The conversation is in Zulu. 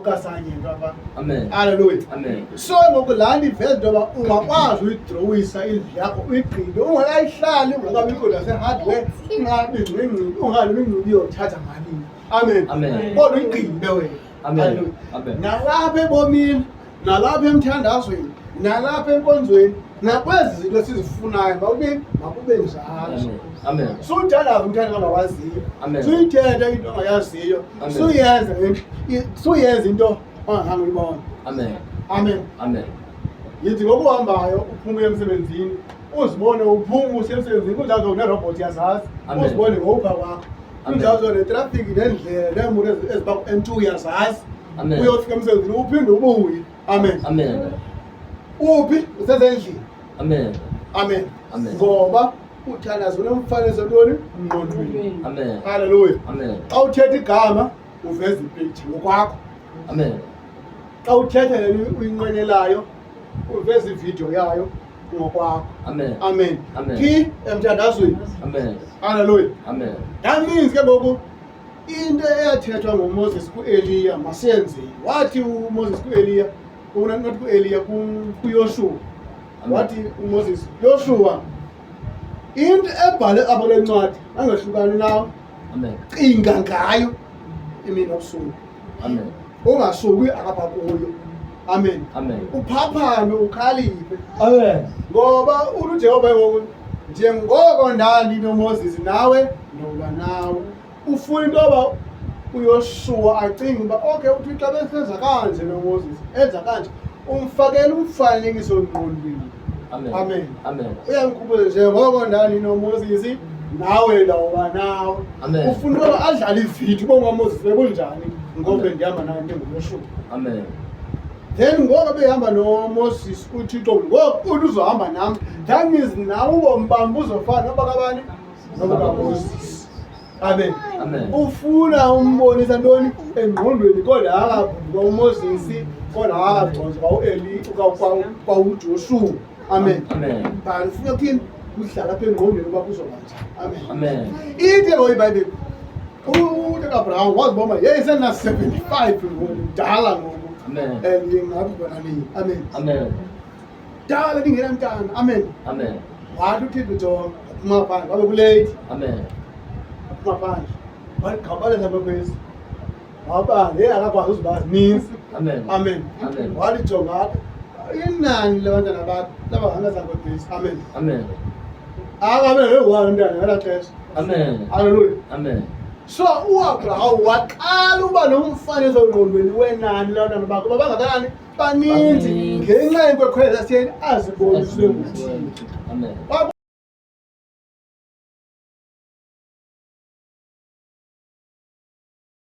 ukasanye baba. Amen. Hallelujah. Amen. So ngokulanda ivesi ndoba ungakwazi uyidrawisa indlu yakho uyigcine ungakayihlali ungakabikho lase-hardware ungabizi ngengcubi ungalumi ingcubi yothatha malini. Amen. Amen. Kodwa uyigcine wena. Amen. Amen. Nalapha ebomini, nalapha emthandazweni, nalapha enkonzweni, nakwezi zinto esizifunayo makube njalo. Amen. Suthandaza umthanda ongawaziyo. Amen. Suyithetha into ongayaziyo. Suyenza into ongazange uyibone. Amen. Amen. Amen. Yithi ngokuhambayo uphuma emsebenzini uzibone uphuma usemsebenzini kunjalo kunerobhothi yazazi Amen. uzibone ngopha kwakho kunjalo netraffic nendlela neemoto eziba ku-N2 uyazazi Amen. uyofika emsebenzini uphinde ubuye. Amen. Amen. Uphi usezendlini. Amen. Amen. Amen. Ngoba uthandazo unomfanekiso ntoni ngqondweni. Amen. Hallelujah. Amen. Xa uthetha igama uveza ipicture ngokwakho. Amen. Xa uthetha le uyinqwenelayo uveza ividiyo yayo ngokwakho. Amen. Amen. Amen. Phi emthandazweni. Amen. Hallelujah. Amen. Yaninzi ke ngoku into eyathethwa ngoMoses ku-Eliya masiyenziwe. Wathi uMoses ku-Eliya not ku-Eliya kuYoshua. Wathi uMoses, Yoshua, into ebhale apha kule ncwadi angahlukani nawe. Amen. Cinga ngayo imini nobusuku. Amen. Ungasuki akapha kuyo. Amen. Amen. Uphaphame ukhaliphe. Amen. Ngoba uJehova ngoku njengoko ndali noMoses nawe ndoba nawe. Ufuna intoba uYoshua acinge uba okay uThixo besenza kanje noMoses enza kanje umfakele umfanekiso engqondweni. Amen. Amen. Amen. Uyamkhuphuza njengoko ndali noMoses nawe ndawuba nawe. Amen. Ufuna uba adlale ividiyo uba uMoses bekunjani ngoba ndihamba naye njengoYoshua. Amen. Then ngoba behamba noMoses uThixo ngoku uzohamba nami. That means nawe ubomi bami buzofana nobakabani nobaMoses. Amen. Amen. Ufuna umbonisa ntoni engqondweni kodwa akavuka uMoses kodwa akagcozwa uEli kwa uJoshua. Amen. Amen. But ufuna ukuthini udlala apha engqondweni uba kuzoba njani. Amen. Amen. Ithi ngoyiBhayibhile uAbraham wazibona yayisena 75 ngokudala ngoku. Amen. Ngathi bona nini. Amen. Amen. Dala ndingenamntana. Amen. Amen. Wathi uThixo John aphuma phandle babe kulate. Amen. Aphuma phandle wagqabaleza abakhwezi wabanga akakwazi uziba zininzi. Amen. Amen. Amen. Wathi jonga apha inani labantwana bakho labahamba zangoGrisi. Amen. Amen. Akabe ngekho umntana ngelaa xesha. Amen. Hallelujah. Amen. So uAbraham waqala uba nomfanekiso engqondweni wenani labantwana bakho ngoba bangakanani baninzi ngenxa yenkwekhwezi zaseni azibonisiwe nguThixo. Amen.